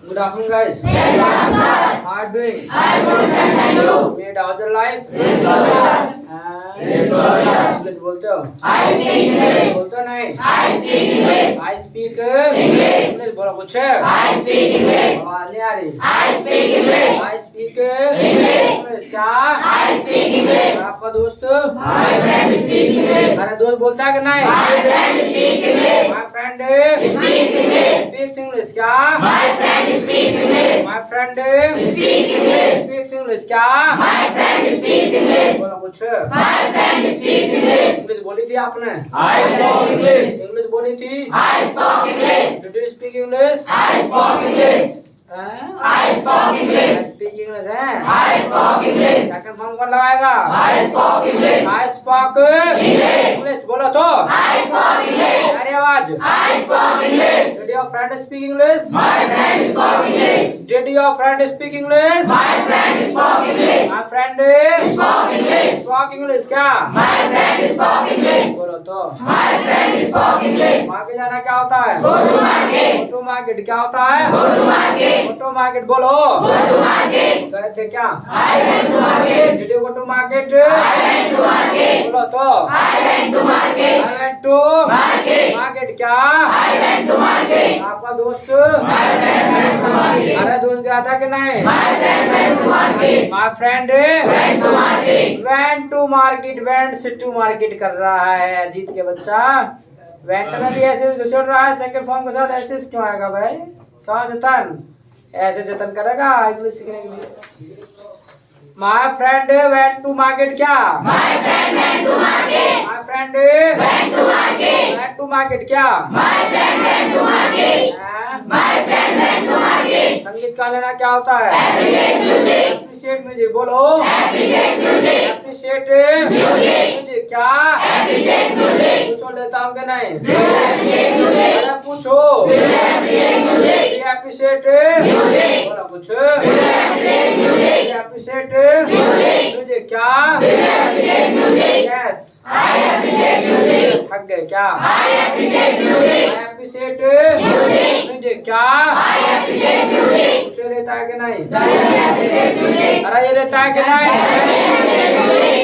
Good afternoon, guys. Good afternoon, sir. How are you doing? I'm good, thanks, and you? Made out your life? Yes, glorious. Yes, glorious. English बोलते हो? I speak English. बोलते हो नहीं? I speak English. I speak English. English बोलो कुछ? I speak English. आवाज नहीं आ रही? I speak English. I speak English. क्या? I speak English. आपका दोस्त? My friend speaks English. मेरा दोस्त बोलता है कि नहीं? My friend speaks English. My friend speaks English. Speaks English क्या? My friend speaks English. My friend speaks English. Speaks English क्या? My friend speaks English. बोलो कुछ? My friend speaks English. English बोली थी आपने? I spoke English. इंग्लिश बोली थी? I spoke English. Did you speak English? I spoke English. I spoke English. I speak English है? I spoke English. Second form कौन लगाएगा? I spoke English. I spoke English. English बोलो तो? I spoke English. अरे आवाज? I spoke English. Did your friend speak English? My friend spoke English. Did your friend speak English? My friend spoke English. My friend spoke English. Spoke English क्या? My friend spoke English. बोलो तो? My friend spoke English. Market जाना क्या होता है? Go to market. Go to market क्या होता है? Go to market. Go to market बोलो? Go to market. गए थे क्या? I went to market. Did you go to market? I went to market. बोलो तो? I went to market. I went to market. Market क्या? I went to market. आपका दोस्त? My friend went to market. अरे दोस्त गया था कि नहीं? My friend went to market. My friend went to market. Went to market. Went to market कर रहा है अजीत के बच्चा। वेंट में भी ऐसे घुसड़ रहा है सेकंड फॉर्म के साथ ऐसे क्यों आएगा भाई? कहाँ जतन? ऐसे जतन करेगा इंग्लिश सीखने के लिए। My friend went to market क्या? My friend went to market. My friend went to market. Went to market क्या? My friend went to market. My friend went to market. संगीत का लेना क्या होता है? Appreciate music. Appreciate music बोलो? Appreciate music. Appreciate music क्या? Appreciate music. पूछो लेता हूँ कि नहीं? Do you appreciate music? अरे पूछो। Do you appreciate music? Do you appreciate music? बोला पूछो। Do you appreciate music? Do you appreciate music क्या? Do you appreciate music? Yes. I appreciate music. थक गए क्या? I appreciate music. I appreciate music क्या? I appreciate music. पूछो लेता है कि नहीं? Do you appreciate music? अरे ये लेता है कि नहीं?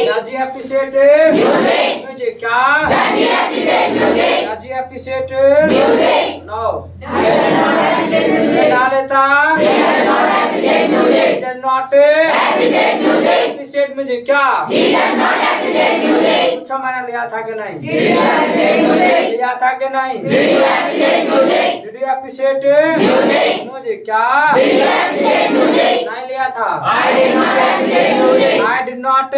Does he appreciate music? Music क्या? Does he appreciate music? Does he appreciate music? No. He does not appreciate music. ना लेता? He does not appreciate music. He does not appreciate music. Appreciate music क्या? He does not appreciate music. पूछो मैंने लिया था कि नहीं? Did you appreciate music? लिया था कि नहीं? Did you appreciate music? Did you appreciate music? Music क्या? Did you appreciate music? नहीं लिया था। I did not appreciate music. I did not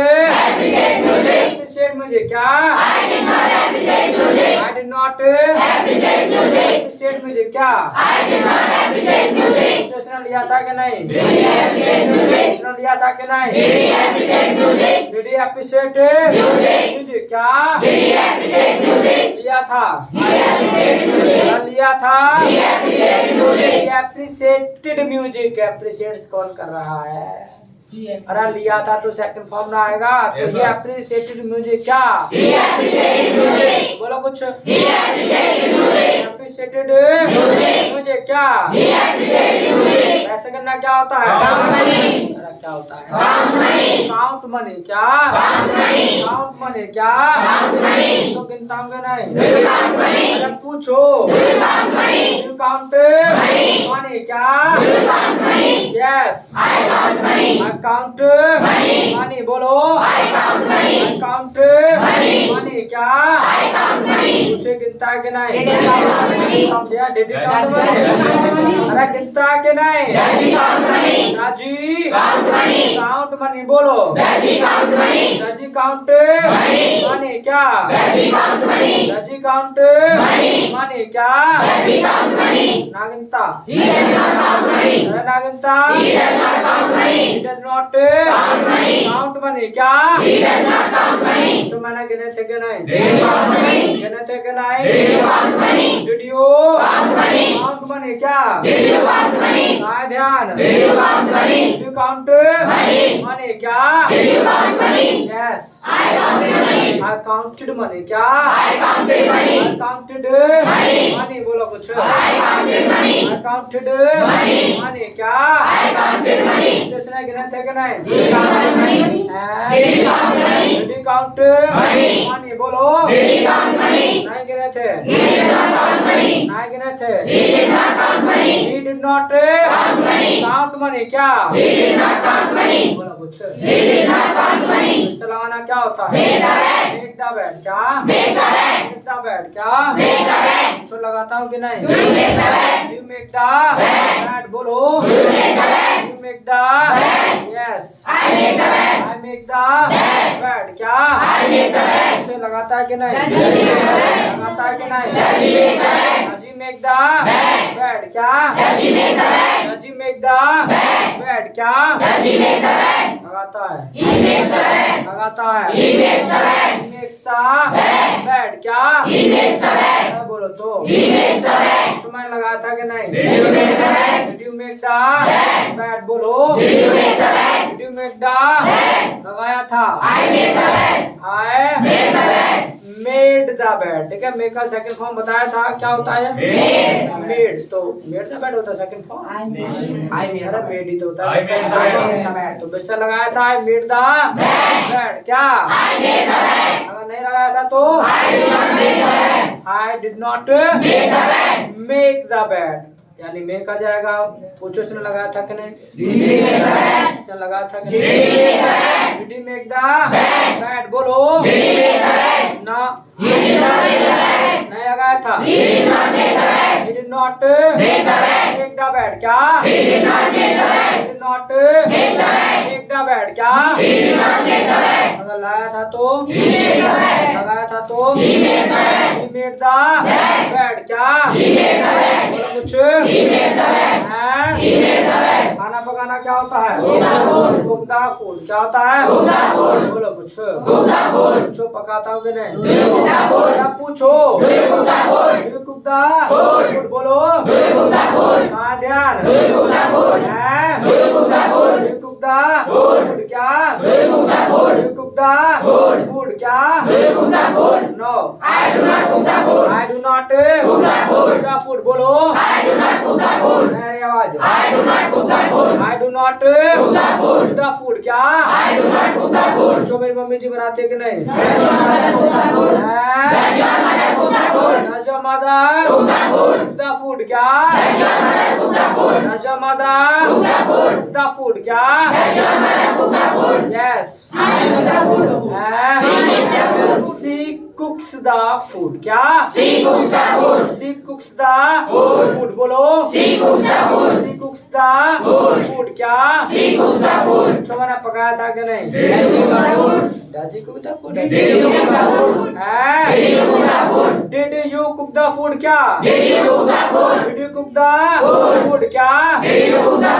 appreciate music. Appreciate music क्या? I did not appreciate music. I did not appreciate music. Appreciate music क्या? I did not appreciate music. उसने लिया था कि नहीं? Did you appreciate music? उसने लिया था कि नहीं? Did you appreciate music? Did you appreciate music? Music क्या? Did you appreciate music? लिया था। He appreciates music. लिया था। He appreciates music. He appreciated music. Appreciates कौन कर रहा है? अरे लिया था तो सेकंड फॉर्म में आएगा। तो he appreciated music क्या? He appreciated music. बोलो कुछ। He appreciated music. Appreciated music क्या? He appreciated music. ऐसे करना क्या होता है? Count money. अरे क्या होता है? Count money. Count money क्या? Count money. Count money क्या? Count money. तो गिनता हूँ कि नहीं? Do you count money? अरे पूछो। Do you count money? Do you count money? Money क्या? Do you count money? Yes. I count money. I count money बोलो। I count money. I count money क्या? I count money. पूछे गिनता है कि नहीं? Did you count money? Did you count money? अरे गिनता है कि नहीं? Does he count money? Does he count money? Count money बोलो। Does he count money? Does he count money? Money क्या? Does he count money? Does he count money? Money क्या? Does he count money? ना गिनता। He does not count money. अरे ना गिनता। He does not count money. He does not count money. Count money क्या? He does not count money. तो मैंने गिने थे कि नहीं? Did you count money? गिने थे कि नहीं? Did you count money? Did you count money? Count money क्या? Did you count money? आए ध्यान। Did you count money? Did you count money? Money क्या? Did you count money? Yes. I counted money. I counted money क्या? I counted money. I counted money. Money बोलो कुछ। I counted money. I counted money क्या? I counted money. जिसने गिने थे कि नहीं? Did he count money? Did he count money? Did he count money? बोलो. Did he count money? नहीं गिने थे. He did not count money. नहीं गिने थे. He did not count money. He did not count money. Count money क्या? He did not count money. बोलो कुछ. He did not count money. इससे लगाना क्या होता है? Make the bed. Make the bed क्या? Make the bed. Make the bed क्या? Make the bed. तो लगाता हूँ कि नहीं? You make the bed. You make the bed. बोलो. You make the bed. You make the bed. Yes. I make the bed. I make the bed क्या? I make the bed. उसे लगाता है कि नहीं? लगाता है कि नहीं? Does he make the bed क्या? Does he make the bed? Does he make the bed क्या? Does he make the bed? लगाता है. He makes the bed. लगाता है. He makes the bed. He makes the bed क्या? He makes the bed. बोलो तो. He makes the bed. तो मैंने लगाया था कि नहीं? Did you make the bed? Did you make the bed? बोलो. Did you make the bed? Did you make the bed? लगाया था. I made the bed. I made the bed. Made the bed. ठीक है. Make का second form बताया था क्या होता है? मेड. तो मेड द बेड होता है सेकंड फॉर्म. I made ही तो होता है. तो बिस्सा लगाया था I made the bed क्या? I made the bed. अगर नहीं लगाया था तो I did not make the bed. यानी मेक आ जाएगा. पूछो इसने लगाया था कि नहीं? इसने लगाया था कि नहीं? Did he make the bed? बोलो. ना नहीं लगाया था. He did not make the bed क्या? He did not make the bed क्या? अगर लगाया था तो लगाया था तो He made the bed क्या? बोलो कुछ. खाना पकाना क्या होता है? कुक द फूड क्या होता है? बोलो कुछ. पूछो पकाता हूँ कि नहीं? क्या पूछो? कुक द फूड बोलो. हाँ ध्यान. कुक द फूड क्या? कुक द फूड क्या? No. I do not cook the food बोलो. मेरी आवाज. I do not cook the food क्या? जो मेरी मम्मी जी बनाते हैं कि नहीं? Does your mother cook the food क्या? Does your mother cook the food क्या? Yes. She cooks the food क्या? She cooks the food बोलो. She cooks the food क्या? जो मैंने पकाया था कि नहीं? Does he cook the food? Did you cook the food? Did you cook the food क्या? Did you cook the food क्या? Did you cook the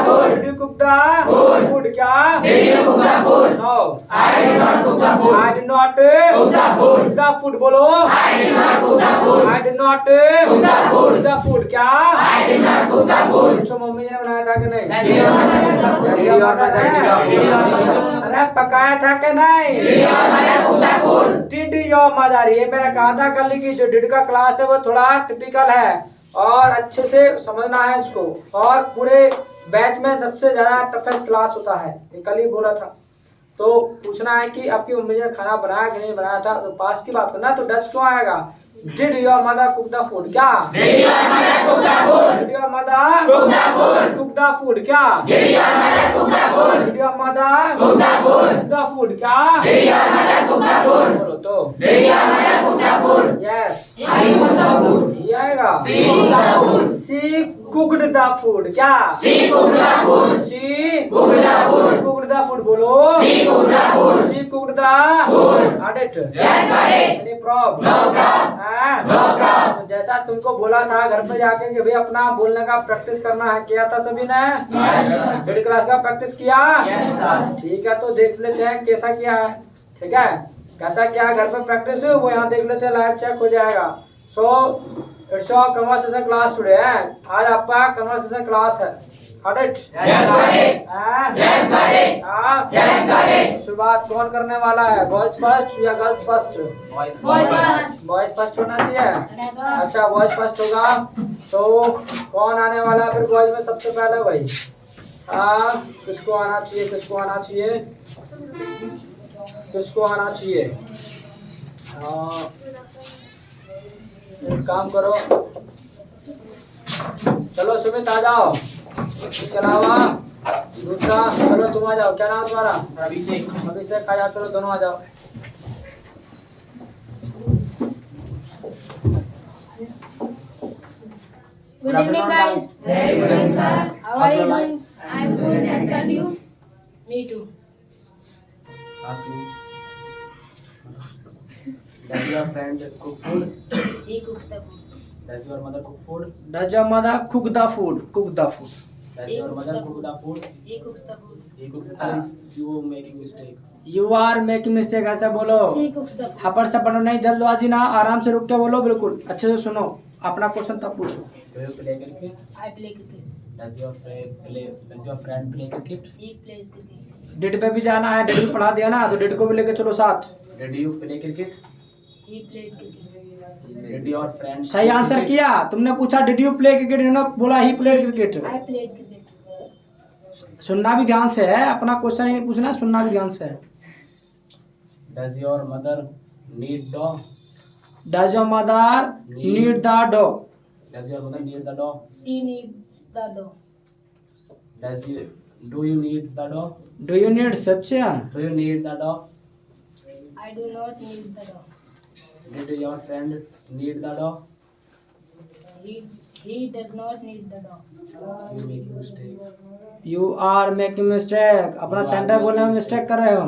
food क्या? No. I did not cook the food बोलो. I did not cook the food क्या? जो mummy ने बनाया था कि नहीं? अरे पकाया था कि नहीं? Did your mother. ये मेरा कहा था कल की जो डिड का क्लास है वो थोड़ा टिपिकल है और अच्छे से समझना है इसको. और पूरे बैच में सबसे ज्यादा टफेस्ट क्लास होता है. ये कल ही बोला था. तो पूछना है कि आपकी मम्मी ने खाना बनाया कि नहीं बनाया था. तो पास्ट की बात करना. तो डच क्यों आएगा? Did your mother cook the food क्या? Did your mother cook the food क्या? Did your mother cook the food क्या? बोलो तो. Yes. ये आएगा. She cooked the food क्या? She cooked the food बोलो. She cooked the food. Got it? Yes, got it. Any problem? No problem. तो जैसा तुमको बोला था घर पे जाके कि भाई अपना बोलने का प्रैक्टिस करना है. किया था सभी ने? थर्ड क्लास का प्रैक्टिस किया? ठीक है. तो देख लेते हैं कैसा किया है. ठीक है. कैसा क्या घर पे प्रैक्टिस वो यहाँ देख लेते हैं. लाइव चेक हो जाएगा. So it's your conversation class today है. आज आपका कन्वर्सेशन क्लास है. Got it? Yes, got it. हाँ? Yes, got it. हाँ? Yes, got it. शुरुआत कौन करने वाला है, बॉयज फर्स्ट या girls first? Boys first. Boys first होना चाहिए। अच्छा बॉयज फर्स्ट होगा तो कौन आने वाला है फिर बॉयज में सबसे पहले भाई? हाँ किसको आना चाहिए, किसको आना चाहिए, किसको आना चाहिए? एक काम करो, चलो सुमित आ जाओ। इसके अलावा दूसरा, चलो तुम आ जाओ। क्या नाम है तुम्हारा? अभिषेक. अभिषेक आ जाओ, चलो दोनों आ जाओ। Good evening, guys. Very good evening, sir. How are you doing? I'm good. Thanks, and you? Me too. Ask me. Does your friend cook food? He cooks the food. Does your mother cook food? Does your mother cook the food? Cook the food. Does your mother cook the food? He cooks the food. He cooks the food. You making mistake. You are making mistake, ऐसा बोलो। She cooks the food. हपड़ सपड़ नहीं, जल्दबाजी ना, आराम से रुक के बोलो, बिल्कुल अच्छे से सुनो। अपना क्वेश्चन तब पूछो। Do you play cricket? I play cricket. Does your friend play cricket? He plays cricket. Date पे भी जाना है, डेट भी पढ़ा दिया ना, तो डेट को भी लेके चलो साथ। Did you play cricket? He played cricket. Did your friend? सही play आंसर cricket? किया तुमने, पूछा डिड यू प्ले क्रिकेट, इन्होंने बोला he played cricket. I played cricket. सुनना भी ध्यान से है, अपना क्वेश्चन ही नहीं पूछना, सुनना भी ध्यान से है। Does your mother need dog? Does your mother need the dog? Does your mother need the dog? She needs the dog. Do you need the dog? Do you need such? Do you need the dog? I do not need the dog. Did your friend need the dog? He does not need the dog. You make mistake. You are making mistake, अपना centre बोलने में mistake कर रहे हो।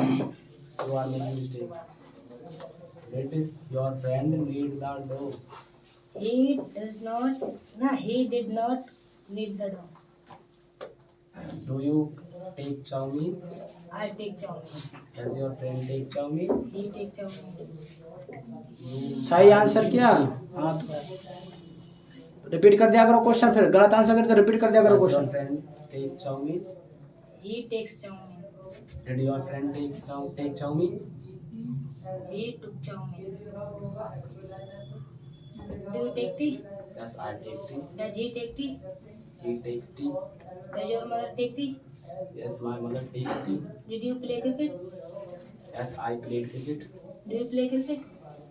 You are making mistake. Did your friend need the dog? He does not. No, he did not need the dog. Do you take chow mein? I take chow mein. Does your friend take chow mein? He take chow mein. सही answer किया। हाँ repeat कर दिया करो question, फिर गलत answer करे तो रिपीट कर दिया करो Does your question. friend take chow mein? He takes chow mein. Did your friend take chow mein? He took chow mein. Do you take tea? Yes, I take tea. Does he take tea? He takes tea. Does your mother take tea? Yes, my mother takes tea. Did you play cricket? Yes, I played cricket. Do you play cricket?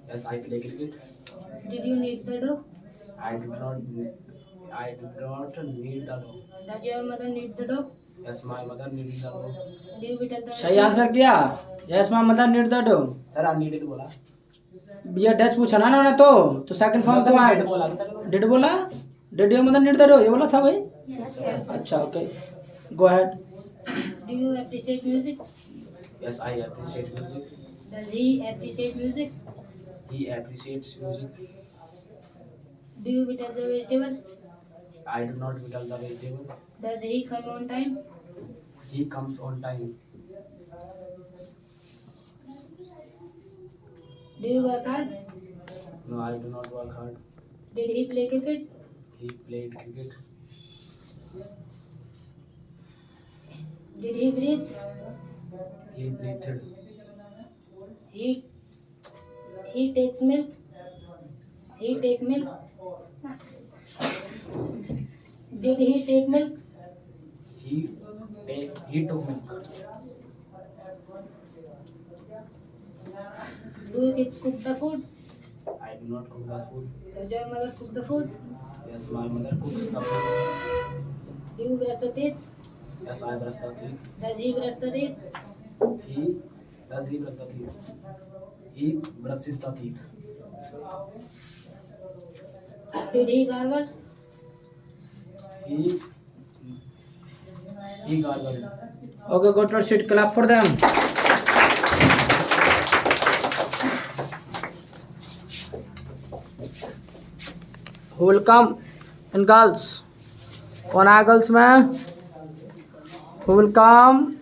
Yes, I play cricket. Did you need the dog? I did not need the dog. Does your mother need the dog? Yes, my mother needed the dog. Do you tell the सही answer किया। Yes my mother need the dog. Sir, I needed बोला. ये Dutch पूछा ना उन्होंने, तो second form Sir, को I बोला sir. डिड बोला, did your mother need the dog, ये बोला था भाई। अच्छा okay, go ahead. Do you appreciate music? Yes, I appreciate music. Does he appreciate music? He appreciates music. Do you tell the vegetable? I do not whittle the vegetable. Does he come on time? He comes on time. Do you work hard? No, I do not work hard. Did he play cricket? He played cricket. Did he breathe? He breathed. He takes milk. He take milk. Did he take milk? He took milk. Do you cook the food? I do not cook the food. Does your mother cook the food? Yes, my mother cooks the food. Do you brush the teeth? Yes, I brush the teeth. Does he brush the teeth? Does he brush the teeth? He brushes the teeth. Did he gargle? He gargled. Okay, go to your seat, clap for them. Who will come in girls? कौन आया girls में? Who will come?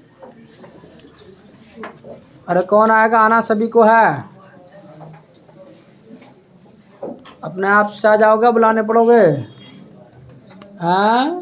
अरे कौन आएगा, आना सभी को है। अपने आप से आ जाओगे, बुलाने पड़ोगे। हाँ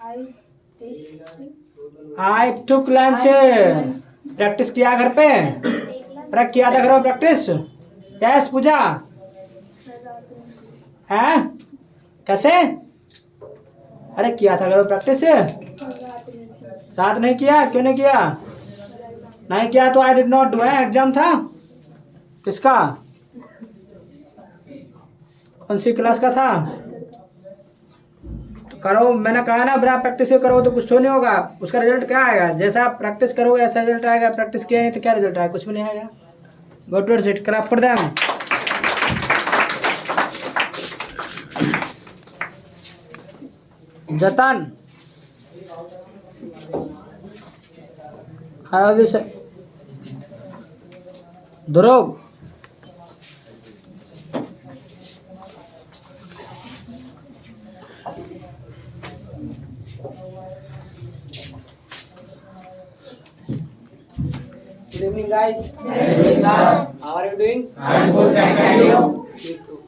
I take I took lunch. Practice किया घर पे? lunch. अरे किया था घर में प्रैक्टिस? यस पूजा है कैसे? अरे किया था घर में प्रैक्टिस? रात नहीं किया? क्यों नहीं किया? नहीं किया तो आई डिड नॉट डू है। एग्जाम था किसका? कौन सी क्लास का था? करो, मैंने कहा ना बिना प्रैक्टिस के करो तो कुछ तो नहीं होगा। उसका रिजल्ट क्या आएगा? जैसा आप प्रैक्टिस करोगे ऐसा रिजल्ट आएगा। प्रैक्टिस किया नहीं तो क्या रिजल्ट आएगा? कुछ भी नहीं आएगा। Go to sit, clap for them. Jatan, Dhruv, Good evening, guys. Good evening, sir. How are you doing? I'm good, thank you. Me too.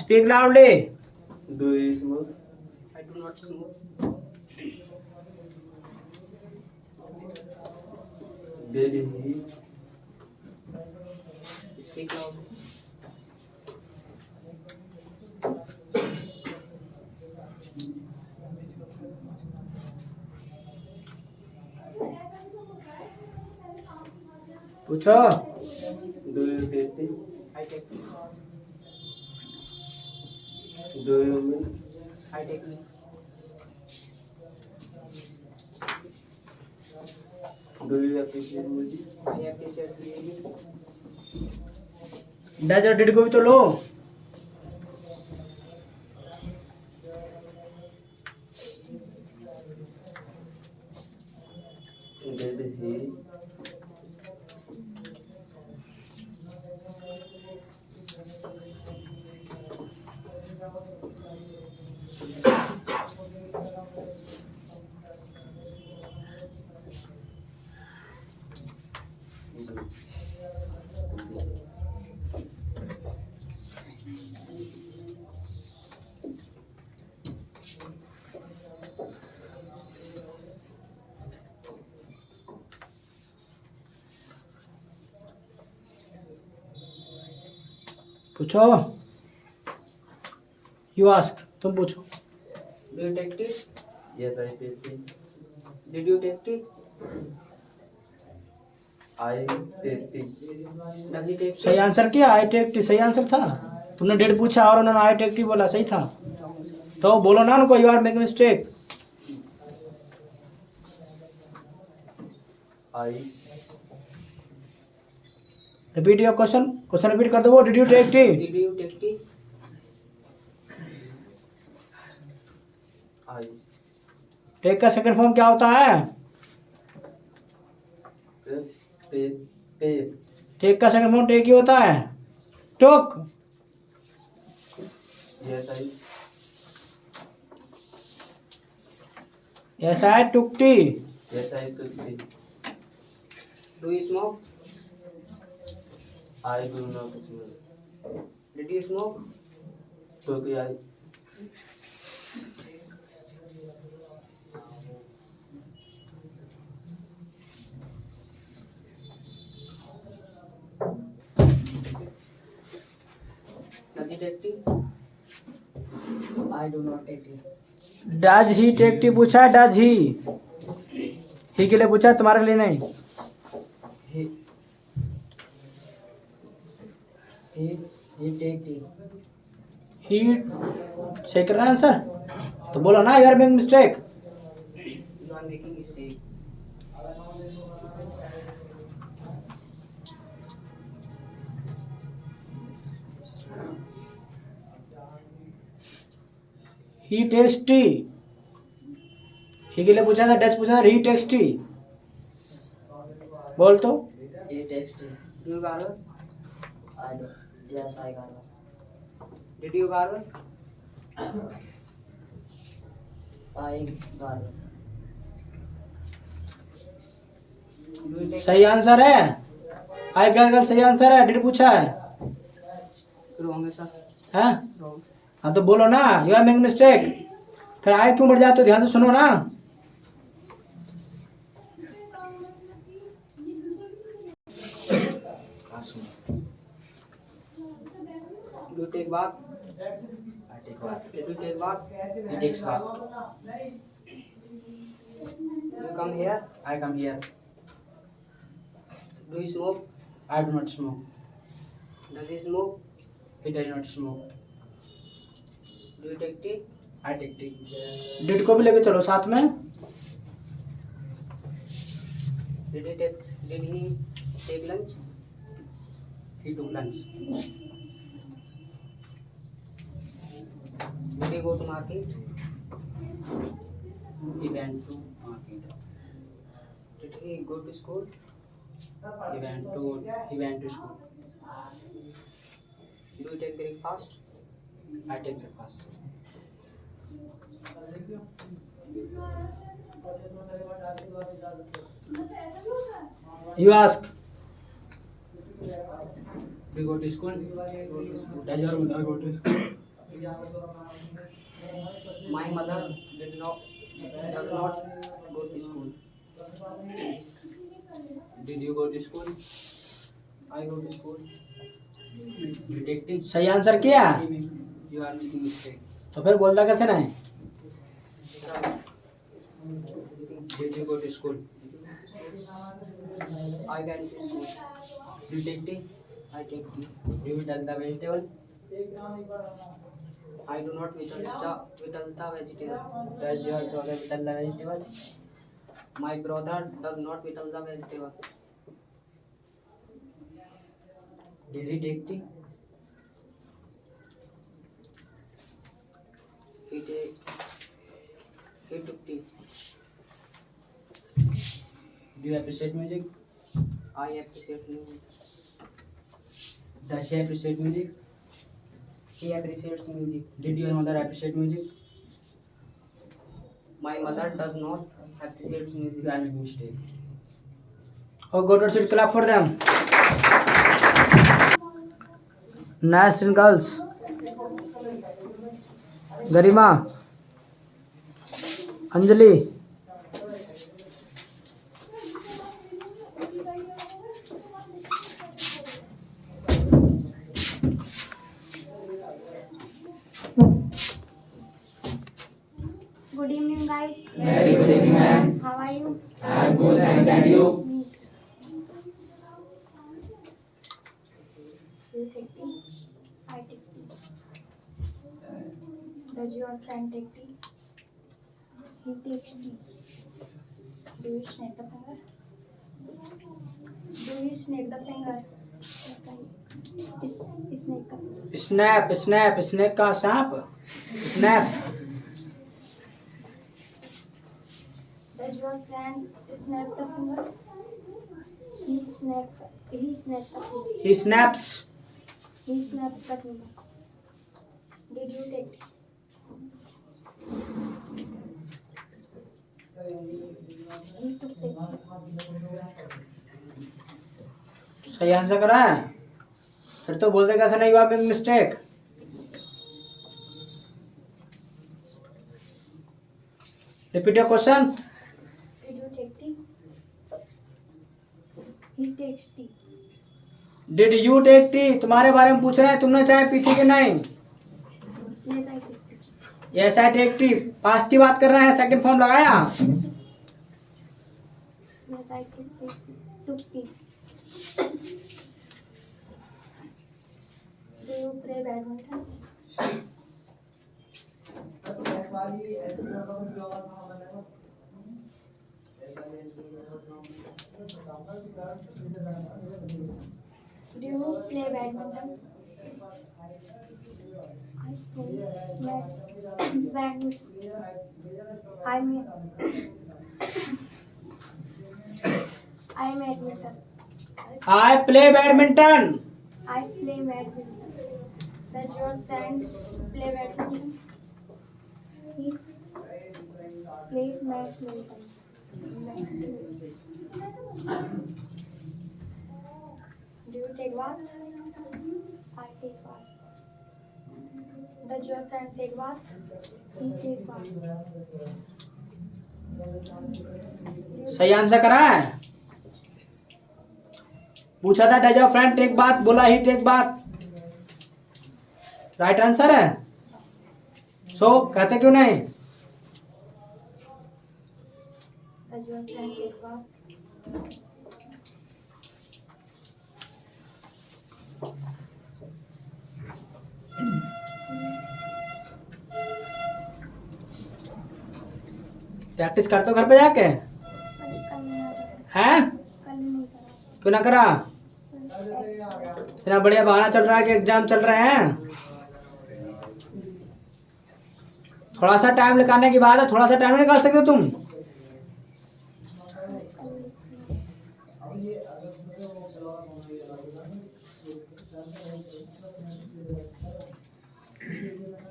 Speak loudly. Do you smoke? I do not smoke. Did he? Speak loudly. पूछो। Do you take it? I take me. Do you milk? I take me. Do you appreciate music? I appreciate music. Does और did को भी तो लो। Did he? पूछो। You ask, तुम पूछो। Do you take tea? Yes, I take it. Did you take tea? I take it. Does he take सही tea? Answer किया। आई take T सही आंसर था। तुमने डेट पूछा और उन्होंने आई टेक टी बोला, सही था। तो बोलो ना उनको you are making mistake. I repeat your question. Question repeat कर दो। वो did you take tea? Did you take tea? Take का सेकंड फॉर्म क्या होता है? take. टेक का सेकंड फॉर्म टेक ही होता है। Took. Yes, I. Yes I took tea. Yes, I took it. Do you smoke? I do not smoke. Did you smoke? Took I. Does he take tea? I do not take tea. Does he take tea पूछा है। Does he के लिए पूछा है, तुम्हारे लिए नहीं। He take tea. ही सही कर रहा है आंसर। तो बोलो ना you are making mistake. You are making mistake. He takes tea. ही के लिए पूछा था, डच पूछा था, ही टेक्स टी। बोल तो। He takes tea. Do you gargle? I do. Yes, I gargle. Did you gargle? I gargle. Do you take सही आंसर है। आई गर्ल सही आंसर है, डिड पूछा है Wrong है sir. हैं? Wrong. हाँ तो बोलो ना, यू आर मेकिंग मिस्टेक। फिर आई क्यों बढ़ जाते हो, ध्यान से सुनो ना। Do you take bath? I take bath. Did you take bath? He takes bath. Do you come here? I come here. Do you smoke? I do not smoke. Does he smoke? He does not smoke. Do you take tea? I take tea. Did को भी लेके चलो साथ में। Did he take lunch? He took lunch. Did he go to market? He went to market. Did he go to school? He went to school. Do you take breakfast? I take breakfast. You ask. Do you go to school? Does your mother go to school? My mother does not go to school. Did you go to school? I go to school. You take tea? सही answer किया You are making mistake. तो फिर बोलता कैसे नहीं। Did you go to school? I went to school. Do you take tea? I take tea. Do you whittle the vegetable? I do not whittle the vegetable. Does your brother whittle the vegetable? My brother does not whittle the vegetable. Did he take tea? He took tea. Do you appreciate music? I appreciate music. Does she appreciate music? He appreciates music. Did your mother appreciate music? My mother does not appreciate music. You are making mistake. Oh, go to sit, clap for them. Nice and girls. Garima, Anjali, Good evening, guys. Very good evening, ma'am. How are you? I am good, thanks, and you? You take tea? I take tea. Does your friend take tea? He takes tea. Do you snap the finger? Do you snap the finger? Yes, I snap the snap snap snap का सांप, snap. Does your friend snap the finger? He snaps the finger. He snaps. He snaps the finger. Did you take? He took the सही answer करा है, फिर तो बोलते कैसे नहीं, you are making mistake. Repeat your question. Did you take tea? He takes tea. Did you take tea, तुम्हारे बारे में पूछ रहे हैं, तुमने चाय पी थी कि नहीं। Yes, I take tea. Yes I take tea, past की बात कर रहे हैं, सेकंड फॉर्म लगाया। Yes, I took tea. Do you play badminton? Do you play badminton? I play badminton. I'm badminton. I play badminton. I play badminton. Does your friend play badminton? He plays badminton. Do you take bath? I take bath. Does your friend take bath? He takes bath. सही answer करा है। पूछा था does your friend take बात, बोला ही take बात। Right answer है। सो कहते क्यों नहीं? Does your friend take bath? Practice करते हो घर पे जाके? सर कल नहीं करा। हैं? कल नहीं करा। क्यों ना करा? सर इतना बढ़िया बहाना चल रहा है कि एग्जाम चल रहे हैं। थोड़ा सा टाइम निकालने की बात है, थोड़ा सा टाइम निकाल सकते हो तुम?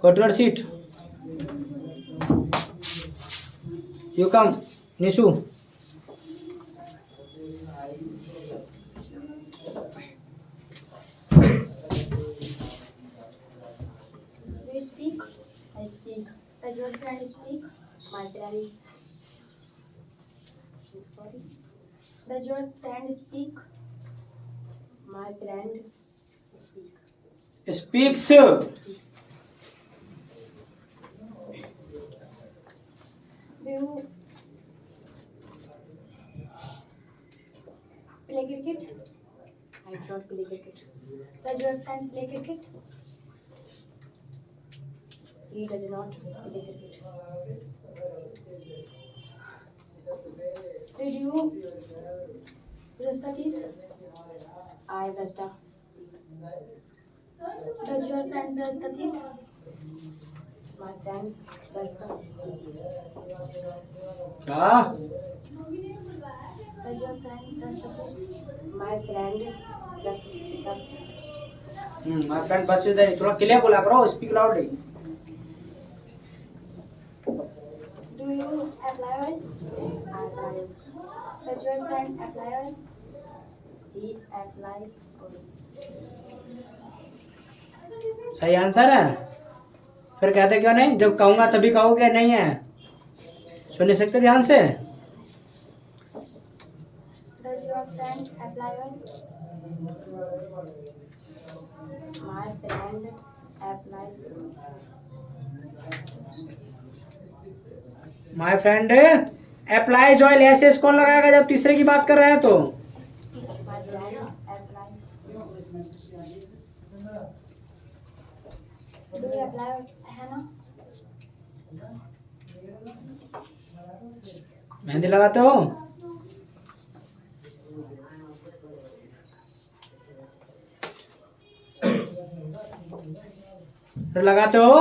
Go to your seat. You come, Nishu. Do you speak? I speak. Does your friend speak? My friend. Sorry. Does your friend speak? My friend speak. Speaks. Do you play cricket? I do not play cricket. Does your friend play cricket? He does not play cricket. Did you brush the teeth? I brush the Does your friend brush the teeth? my friend brush the क्या? Does your friend brush the teeth? my friend brush the My friend बस इधर ही, थोड़ा clear बोला करो, speak loudly. Do you apply oil? apply. Does your friend apply oil? He apply oil. सही answer है। फिर कहते क्यों नहीं? जब कहूंगा तभी कहोगे, नहीं है? सुन नहीं सकते ध्यान से? Does your friend apply oil? My friend apply. My friend applies oil, ऐसे कौन लगाएगा जब तीसरे की बात कर रहे हैं तो? My friend apply. Do you apply henna? Mehndi लगाते हो? फिर लगाते हो?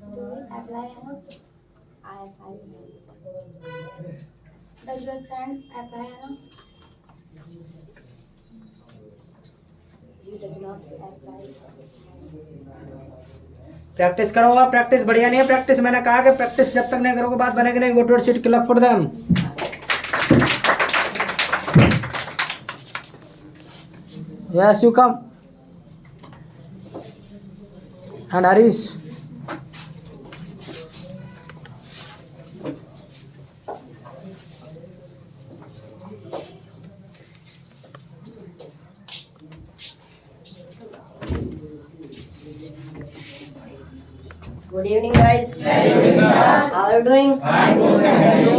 Do you apply henna? I apply. Does your friend apply henna? He does not apply. Practice करो। प्रैक्टिस बढ़िया नहीं है। प्रैक्टिस मैंने कहा कि प्रैक्टिस जब तक नहीं करोगे बात बनेगी नहीं। Go to seat, clap for them. Yes you come and Harish. Good evening, guys. Very good evening, sir. How are you doing? I'm good.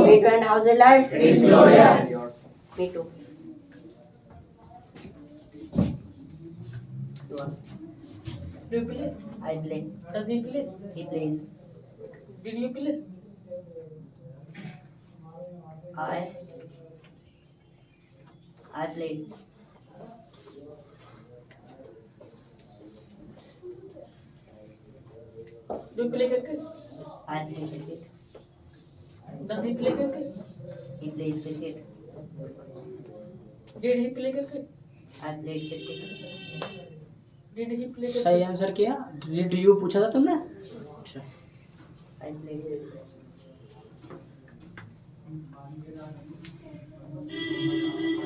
Me too. And how's your life? It's glorious. Me too. Do you play? I play. Does he play? He plays. Did you play? I played. Do you play cricket? I play cricket. Does he play cricket? He plays cricket. Did he play cricket? I played cricket. Did he play cricket? सही answer किया। Did you पूछा था तुमने? अच्छा। I played cricket.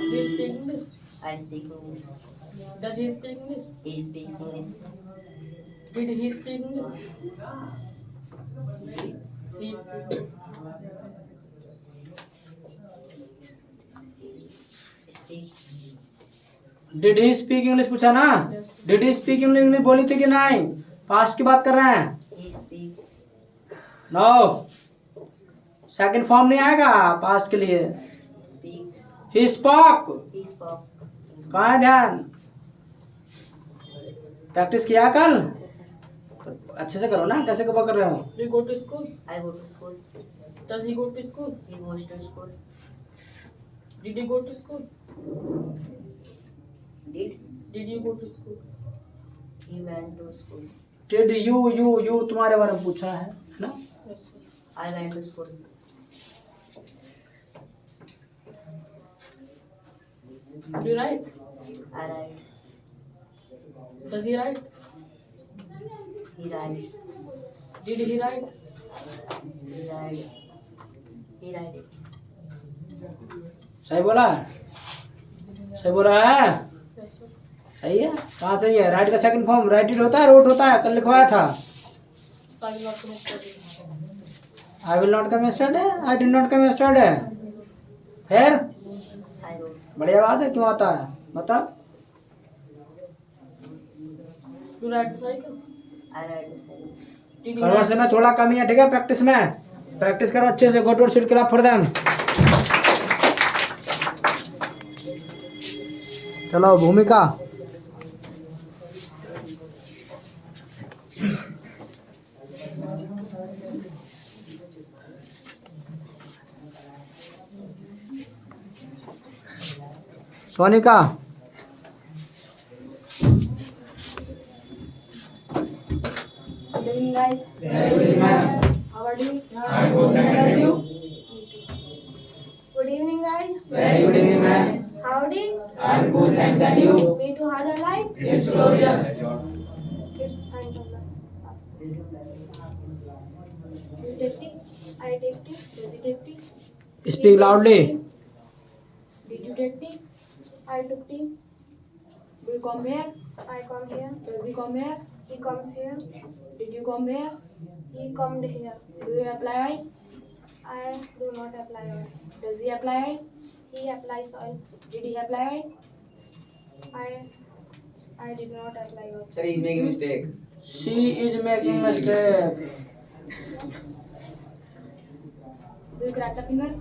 Do you speak English? I speak English. Does he speak English? He speaks English. Did he speak English? He speak English. Speak. Did he speak English पूछा ना? Did he speak English बोली थी कि नहीं? Past की बात कर रहे हैं। He speaks. No, second form नहीं आएगा पास्ट के लिए। Speaks. He spoke. He spoke. कहाँ है ध्यान? प्रैक्टिस किया कल? Yes, sir. तो अच्छे से करो ना, कैसे कब कर रहे हो? Do you go to school? I go to school. Does he go to school? He goes to school. Did he go to school? Did. Did you go to school? He went to school. Did you तुम्हारे बारे में पूछा है ना? Yes, sir. I went to school. Do you write? I write. Does he write? He writes. Did he write? He write. He write it. सही बोला है? सही बोला है? Yes, sir. सही है? कहाँ सही है? राइट का सेकंड फॉर्म राइटेड होता है, रोट होता है? कल लिखवाया था। I will not come study. I will not come yesterday, I did not come yesterday. फिर I wrote. बढ़िया बात है, क्यों आता है बता। You ride the cycle? I write the same. Did he conversation में थोड़ा कमी है, ठीक है? प्रैक्टिस में प्रैक्टिस करो अच्छे से। Go to seat clap for them. चलो Bhumika. Sonika. Good evening, guys. How are you? I'm good. Thank you. Good evening, guys. Very good evening ma'am. Howdy. I am good thanks and you? Me too. How's your life? It's glorious. It's fantastic. You take tea? I take tea. Does he take tea? Speak loudly. Did you take tea? I took tea. Do you come here? I come here. Does he come here? He comes here. Did you come here? He come here. Do you apply oil? I do not apply oil. Does he apply oil? He applies oil. Did he apply oil? I did not apply oil. Sir, he's making a mistake. She is making mistake. Do you crack the fingers?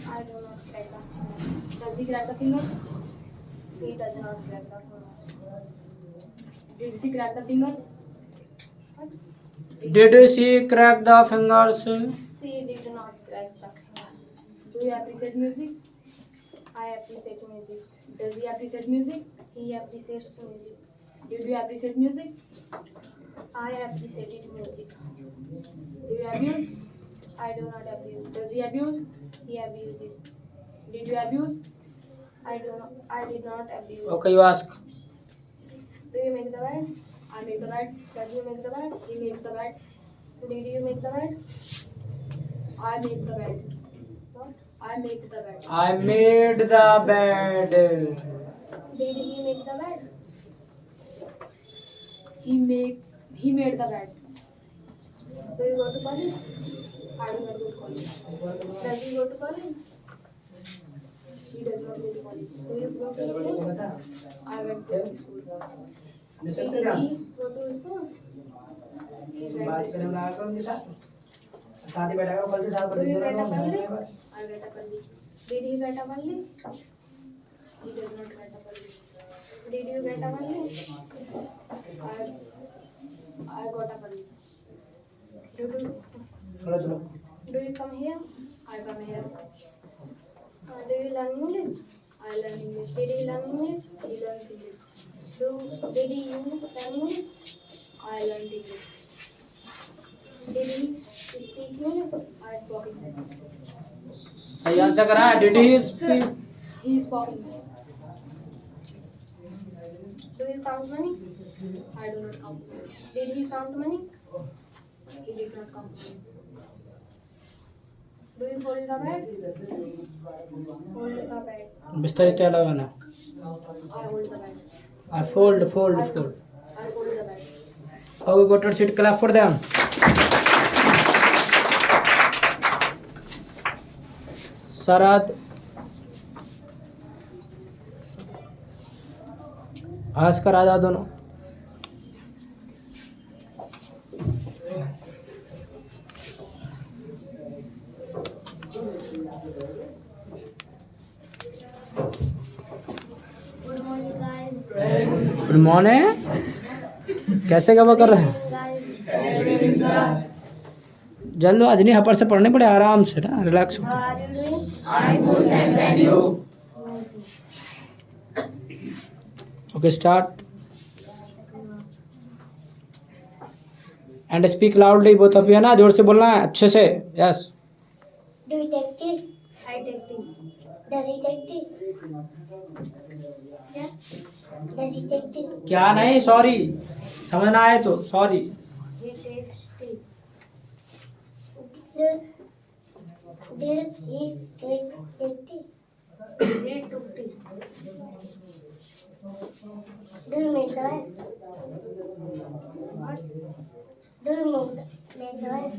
I do not crack the fingers. Does he crack the fingers? He does not crack the fingers. Did she crack the fingers? What? Did she crack the fingers? She did not crack the fingers. Do you appreciate music? I appreciate music. Does he appreciate music? He appreciates music. Did you appreciate music? I appreciated music. Do you abuse? I do not abuse. Does he abuse? He abuses. Did you abuse? I did not abuse. Okay you ask. Do you make the bed? I make the bed. Does he make the bed? He makes the bed. Did you make the bed? I make the bed. What? I make the bed. I made the bed. Did he make the bed? He made the bed. Do you go to college? I do not go to college. Does he go to college? He does not go to college. Do you go to school? I went to school. Did he go to school? He went to school. साथी बैठा कल से साथ Do you get up early? I get up early. Did he get up early? He does not get up early. Did you get up early? I got up early. चलो चलो। Do you come here? I come here. Do you learn English? I learn English. Did he learn English? He learns English. Did you learn English? I learned English. Did he speak English? I spoke English. सही answer करा। Did he speak? He spoke English. Do you count money? I do not count money. Did he count money? He did not count money. Do you fold the bed? Fold the bed. बिस्तर इतना लगाना. I hold the bed. I fold. I fold the bed. Okay, go to the seat. Clap for them. Sarad. Oscar आजा दोनों. Good morning, guys. Good morning. कैसे cover कर रहे हैं? Guys, जल्दबाजी नहीं, हपर से पढ़ने पड़े, आराम से ना, relax. how are you doing? I'm good, and you? Okay start. And speak loudly. बहुत अभी है ना, जोर से बोलना है, अच्छे से. Yes. Do you take tea? I take tea. Does he take tea? Yeah. Does he take tea? क्या नहीं, सॉरी. समझना है तो sorry. He takes tea. Did he take tea? He took tea. Do you make the bed? What? Do you make the bed?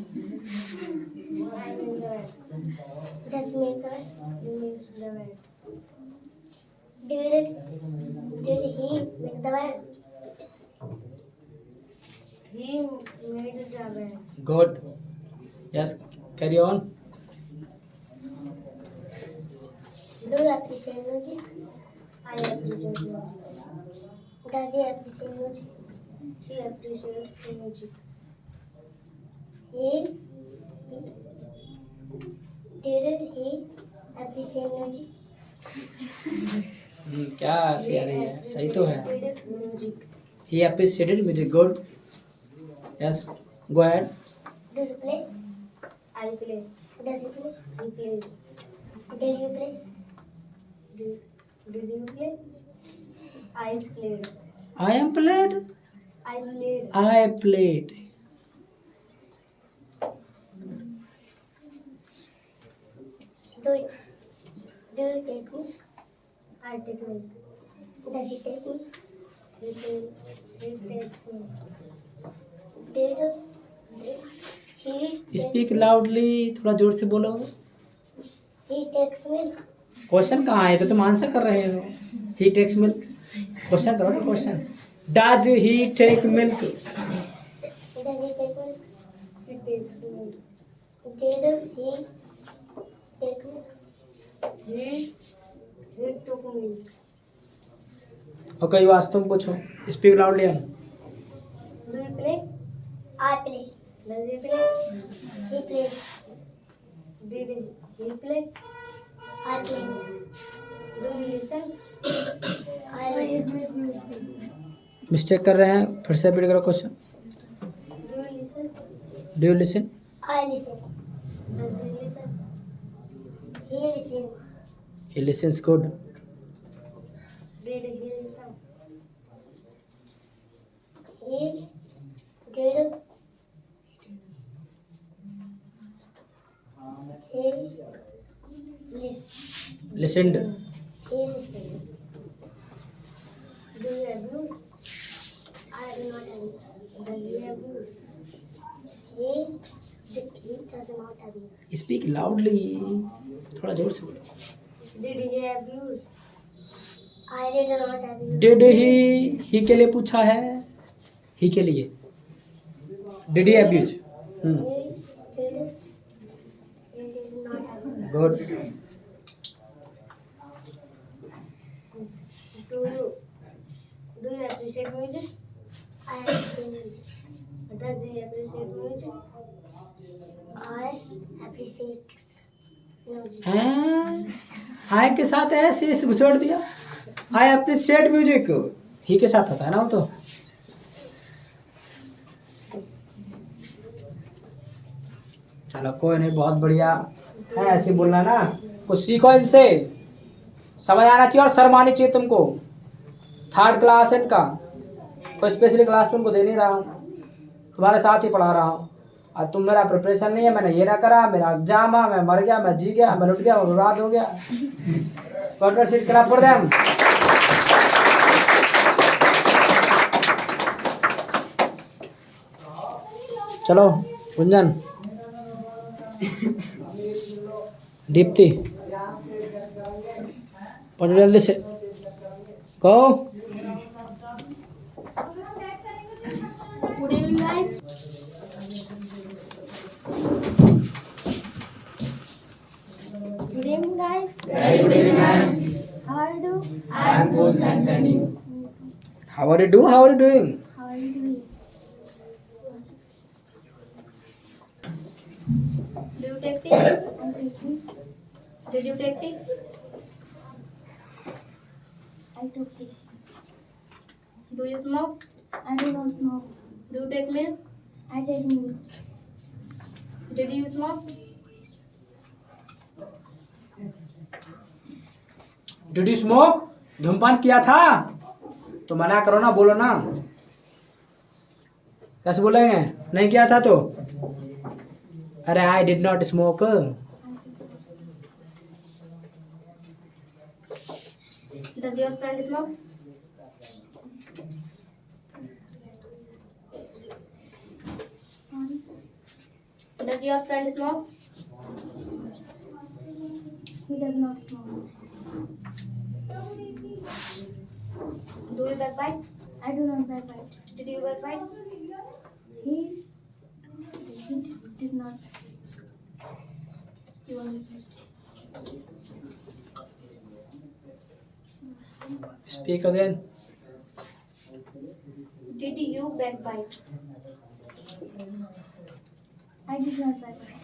I make the bed. Does he make the bed? He makes the bed. Did he make the bed? He made the bed. Good. Yes, carry on. Do you appreciate music? I appreciate music. Does he appreciate music? He appreciates music. Did he appreciate music? क्या हंसी आ रही है? सही तो है. Appreciated music. He appreciated music. Good. Yes, go ahead. Do you play? I play. Does he play? He plays. Did you play? Did you play? I played. I am played. I played. I played. Do you take me? I take me. Does he take me? He takes me. Did he speak loudly. थोड़ा जोर से बोलो. he takes me? Question कहाँ है? तो तुम answer कर रहे हो. ही टेक्स मिल्क. क्वेश्चन करो ना, question. Does he take milk. Does he take me? He takes me. Did he take me? He took me. Okay, युवास तुम पूछो. Speak loudly. Do you play? I play. Does he play? He plays. Did he play? I play. Do you listen? I listen. Mistake कर रहे हैं, फिर से repeat करो question. Do you listen? Do you listen. I listen. Does he listen? He listens. He lessons. Good. Did he listen? He did. He listened. He listened. Do you abuse? I do not abuse. Does he abuse? He does not abuse. Speak loudly. थोड़ा जोर से बोलो. Did he abuse? I did not abuse. Did he के लिए पूछा है. ही के लिए. Did he abuse. He did not abuse. Good. Do you appreciate music? I appreciate music. Does he appreciate music? I appreciate music. आई के साथ ऐसे छोड़ दिया. I appreciate music. ही के साथ आता है ना वो तो. चलो कोई नहीं, बहुत बढ़िया है. ऐसे बोलना ना, कुछ सीखो इनसे. समझ आना चाहिए और शर्मानी चाहिए तुमको. थर्ड क्लास इनका, कोई स्पेशली क्लास में उनको दे नहीं रहा हूँ, तुम्हारे साथ ही पढ़ा रहा हूँ. आज तुम मेरा प्रिपरेशन नहीं है, मैंने ये ना करा, मेरा एग्जाम है, मैं मर गया, मैं जी गया, मैं लुट गया, मैं बर्बाद हो गया। Got seat clap for them. चलो गुंजन, दीप्ति, पढ़ो जल्दी से, गो। Good evening, guys. Good evening, guys. Very good evening, ma'am. How are you? I am good, thanks, and you? How are you doing? How are you doing? How are you doing? Do you take tea? Did you take tea? I took tea. Do you smoke? I do not smoke. Do you take milk? I take milk. Did you smoke? Did you smoke? धूमपान किया था? तो मना करो ना, बोलो ना। कैसे बोलेंगे? नहीं किया था तो? अरे I did not smoke. Does your friend smoke? Does your friend smoke? He does not smoke. Do you backbite? I do not backbite. Did you backbite? He did not. You want me first? Speak again. Did you backbite? I did not backbite.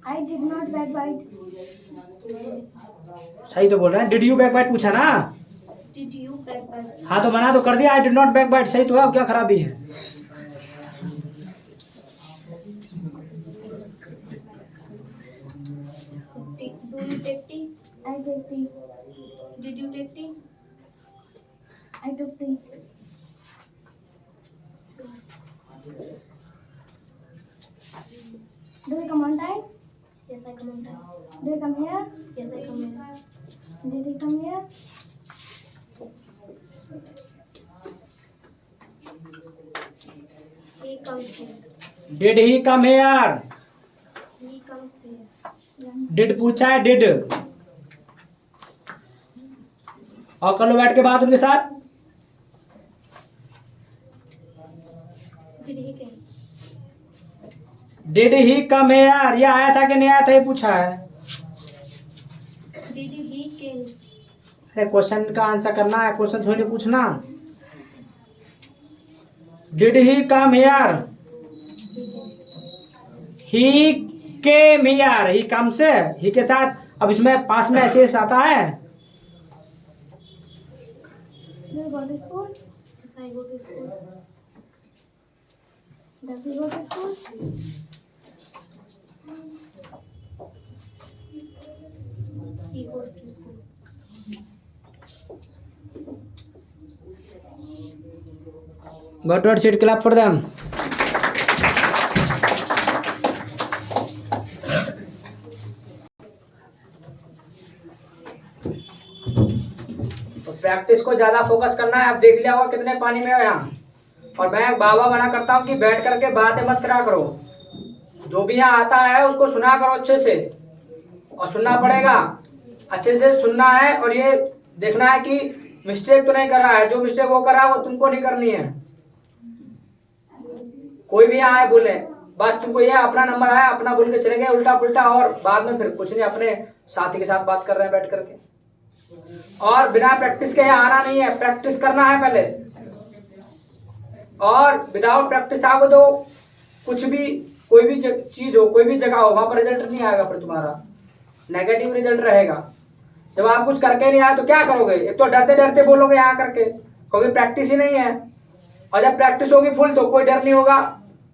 I did not backbite. सही तो बोल रहे हैं। Did you backbite पूछा ना? Did you backbite? हाँ तो मना तो कर दिया। I did not backbite सही तो है, अब क्या खराबी है? Do you take tea? I take tea. Did you take tea? I took tea. Do you come on time? Yes, I come on time. Do you come here? Yes, I come here. Did he come here? He comes here. Did he come here? He comes here. Did पूछा है did। और कर लो बैठ के बात उनके साथ। Did he come? Did he come here? ये आया था कि नहीं आया था ये पूछा है। Did he came? अरे क्वेश्चन का आंसर करना है, क्वेश्चन थोड़ी पूछना। Did he come here? He came here. He comes है, he के साथ अब इसमें पास में ऐसे आता है। Do you go to school? Yes, I go to school. Does he go to school? He goes to school. Got what seat clap for them. तो प्रैक्टिस को ज्यादा फोकस करना है। अब देख लिया होगा कितने पानी में हो यहाँ। और मैं बाबा मना करता हूँ कि बैठ करके बातें मत करा करो। जो भी यहाँ आता है उसको सुना करो अच्छे से, और सुनना पड़ेगा, अच्छे से सुनना है। और ये देखना है कि मिस्टेक तो नहीं कर रहा है, जो मिस्टेक वो कर रहा है वो तुमको नहीं करनी है। कोई भी यहाँ आए बोले, बस तुमको ये अपना नंबर आया अपना बोल के चले गए उल्टा पुल्टा, और बाद में फिर कुछ नहीं, अपने साथी के साथ बात कर रहे हैं बैठ करके। और बिना प्रैक्टिस के यहाँ आना नहीं है, प्रैक्टिस करना है पहले। और विदाउट प्रैक्टिस आओगे तो कुछ भी, कोई भी चीज हो, कोई भी जगह हो, वहां पर रिजल्ट नहीं आएगा, फिर तुम्हारा नेगेटिव रिजल्ट रहेगा। जब आप कुछ करके नहीं आए तो क्या करोगे? एक तो डरते डरते बोलोगे यहाँ करके, क्योंकि प्रैक्टिस ही नहीं है। और जब प्रैक्टिस होगी फुल तो कोई डर नहीं होगा,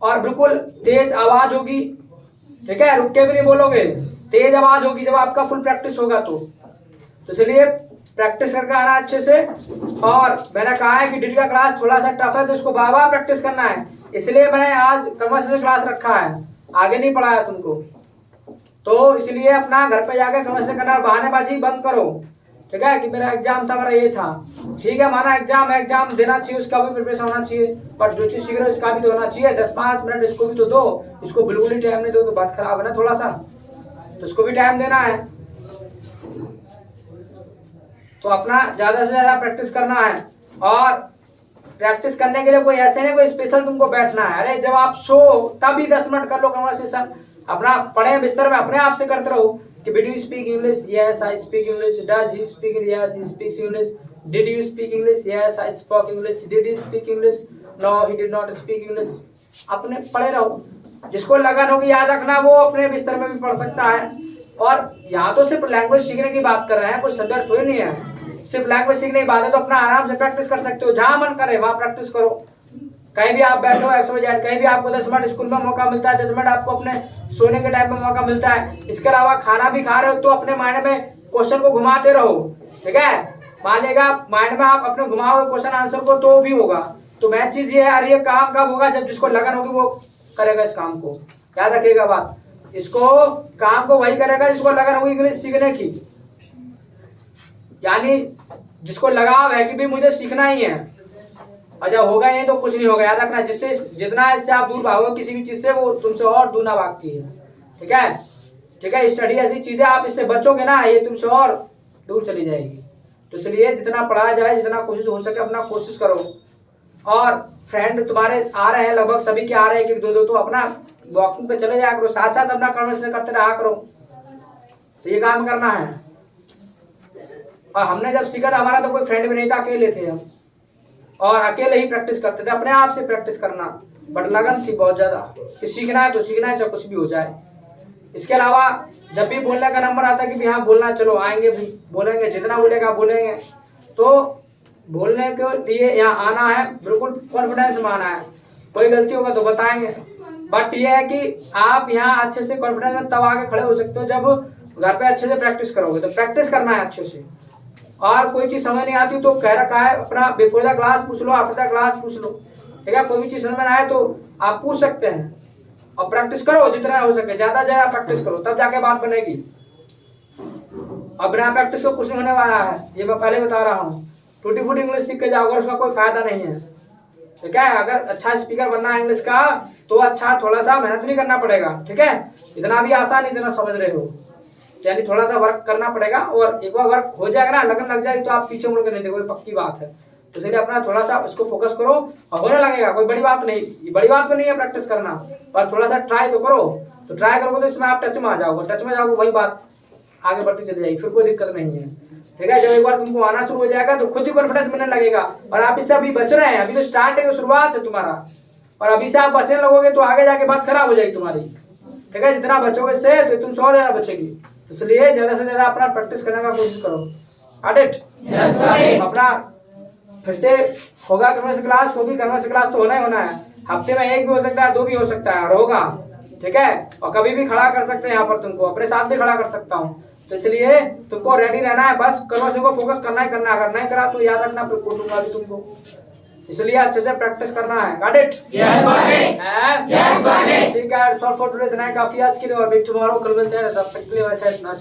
और बिल्कुल तेज आवाज होगी, ठीक है, रुक के भी नहीं बोलोगे, तेज आवाज होगी जब आपका फुल प्रैक्टिस होगा। तो इसलिए प्रैक्टिस करके आना अच्छे से। और मैंने कहा है कि डिड का क्लास थोड़ा सा टफ है तो इसको बार बार प्रैक्टिस करना है, इसलिए मैंने आज कन्वर्सेशन क्लास रखा है, आगे नहीं पढ़ाया तुमको। तो इसलिए अपना घर पे जाकर कन्वर्सेशन करना, बहानेबाजी बंद करो, ठीक है, कि मेरा एग्जाम था, मेरा ये था, ठीक है, माना एग्जाम है, एग्जाम देना चाहिए, उसका भी प्रिपरेशन होना चाहिए, पर जो चीज सीख रहे हो इसका भी तो होना चाहिए। 10-5 मिनट इसको भी तो दो, इसको बिल्कुल ही टाइम नहीं दो तो बात खराब है ना, थोड़ा सा तो इसको भी टाइम देना है। तो अपना ज्यादा से ज्यादा प्रैक्टिस करना है, और प्रैक्टिस करने के लिए कोई ऐसे नहीं कोई स्पेशल तुमको बैठना है। अरे जब आप सो तभी 10 मिनट कर लो कन्वर्सेशन, अपना पढ़े बिस्तर में अपने आप से करते रहो कि did you speak English, yes I speak English, does he speak, yes he speaks English, did you speak English, yes I spoke English, did he speak English, no he did not speak English. अपने पढ़े रहो, जिसको लगन होगी याद रखना वो अपने बिस्तर में भी पढ़ सकता है। और यहाँ तो सिर्फ लैंग्वेज सीखने की बात कर रहे हैं, कोई सब्जेक्ट थोड़ी नहीं है, सिर्फ लैंग्वेज सीखने की बात है। तो अपना आराम से प्रैक्टिस कर सकते हो, जहां मन करे वहां प्रैक्टिस करो, कहीं भी आप बैठो XYZ, कहीं भी आपको 10 मिनट स्कूल में मौका मिलता है, 10 मिनट आपको अपने सोने के टाइम में मौका मिलता है। इसके अलावा खाना भी खा रहे हो तो अपने माइंड में क्वेश्चन को घुमाते रहो, ठीक है, मानिएगा माइंड में आप अपने घुमाओगे क्वेश्चन आंसर को तो भी होगा। तो मेन चीज ये है, और ये काम कब होगा, जब जिसको लगन होगी वो करेगा इस काम को, याद रखिएगा बात, इसको काम को वही करेगा जिसको लगन होगी इंग्लिश सीखने की, यानी जिसको लगाव है कि भी मुझे सीखना ही है, और जब होगा नहीं तो कुछ नहीं होगा। याद रखना, जिससे जितना इससे आप दूर भागो किसी भी चीज से, वो तुमसे और दूना भागती है, ठीक है, ठीक है। स्टडी ऐसी चीज है, आप इससे बचोगे ना, ये तुमसे और दूर चली जाएगी। तो इसलिए जितना पढ़ा जाए, जितना कोशिश हो सके अपना कोशिश करो। और फ्रेंड तुम्हारे आ रहे हैं, लगभग सभी के आ रहे हैं, एक 2-2, तो अपना वॉकिंग पे चले जाया करो, साथ साथ अपना कन्वर्सेशन करते रहा करो। तो ये काम करना है। और हमने जब सीखा था, हमारा तो कोई फ्रेंड भी नहीं था, अकेले थे हम, और अकेले ही प्रैक्टिस करते थे, अपने आप से प्रैक्टिस करना, बट लगन थी बहुत ज्यादा कि सीखना है तो सीखना है, चाहे कुछ भी हो जाए। इसके अलावा जब भी बोलने का नंबर आता है कि हाँ बोलना, चलो आएंगे भी, बोलेंगे, जितना बोलेगा बोलेंगे। तो बोलने के लिए यहाँ आना है, बिल्कुल कॉन्फिडेंस में आना है, कोई गलती होगा तो बताएंगे, बट ये है कि आप यहाँ अच्छे से कॉन्फिडेंस में तब आके खड़े हो सकते हो जब घर पे अच्छे से प्रैक्टिस करोगे। तो प्रैक्टिस करना है अच्छे से, और कोई चीज समझ नहीं आती तो कह रखा है अपना बिफोर द क्लास पूछ लो, आफ्टर द क्लास पूछ लो, ठीक है। कोई भी चीज समझ में आए तो आप पूछ सकते हैं, और प्रैक्टिस करो जितना हो सके, ज्यादा ज्यादा प्रैक्टिस करो, तब जाके बात बनेगी। अब बिना प्रैक्टिस को कुछ नहीं होने वाला है, ये मैं पहले बता रहा हूँ। टूटी फूटी इंग्लिश सीख के जाओगे उसका कोई फायदा नहीं है, ठीक है। अगर अच्छा स्पीकर बनना है इंग्लिश का तो अच्छा थोड़ा सा मेहनत भी करना पड़ेगा, ठीक है। इतना भी आसान, इतना समझ रहे हो, यानी थोड़ा सा वर्क करना पड़ेगा, और एक बार वर्क हो जाएगा ना, लगन लग जाएगी तो आप पीछे मुड़ के नहीं देखोगे, पक्की बात है। तो इसलिए अपना थोड़ा सा इसको फोकस करो, और होने लगेगा, कोई बड़ी बात नहीं, ये बड़ी बात भी नहीं है प्रैक्टिस करना, बस थोड़ा सा ट्राई तो करो। तो ट्राई करोगे तो इसमें आप टच में आ जाओगे, टच में जाओगे वही बात आगे बढ़ती चली जाएगी, फिर कोई दिक्कत नहीं है, ठीक है। जब एक बार तुमको आना शुरू हो जाएगा तो खुद ही कॉन्फिडेंस मिलने लगेगा। और आप इससे अभी बच रहे हैं, अभी तो स्टार्ट है, शुरुआत है तुम्हारा, और अभी से आप बचने लगोगे तो आगे जाके बात खराब हो जाएगी तुम्हारी, ठीक है। जितना बचोगे इससे तो तुमसे और ज्यादा बचेगी, इसलिए ज्यादा से ज्यादा अपना प्रैक्टिस करने का कोशिश करो। Got it? Yes sir. अपना फिर से होगा कन्वर्सेशन क्लास, होगी कन्वर्सेशन क्लास तो होना ही होना है, हफ्ते में 1 भी हो सकता है, 2 भी हो सकता है, और होगा, ठीक है। और कभी भी खड़ा कर सकते हैं यहाँ पर, तुमको अपने साथ भी खड़ा कर सकता हूँ। तो इसलिए तुमको रेडी रहना है, बस कन्वर्सेशन को फोकस करना ही करना है, अगर नहीं करा तो याद रखना फिर कोटूंगा भी तुमको, इसलिए अच्छे से प्रैक्टिस करना है। Got it? Yes sir. Yes sir. ठीक है, सॉल्व फॉर टुडे इतना ही काफी आज के लिए, और टुमारो कल मिलते हैं, तब तक के लिए वैसे इतना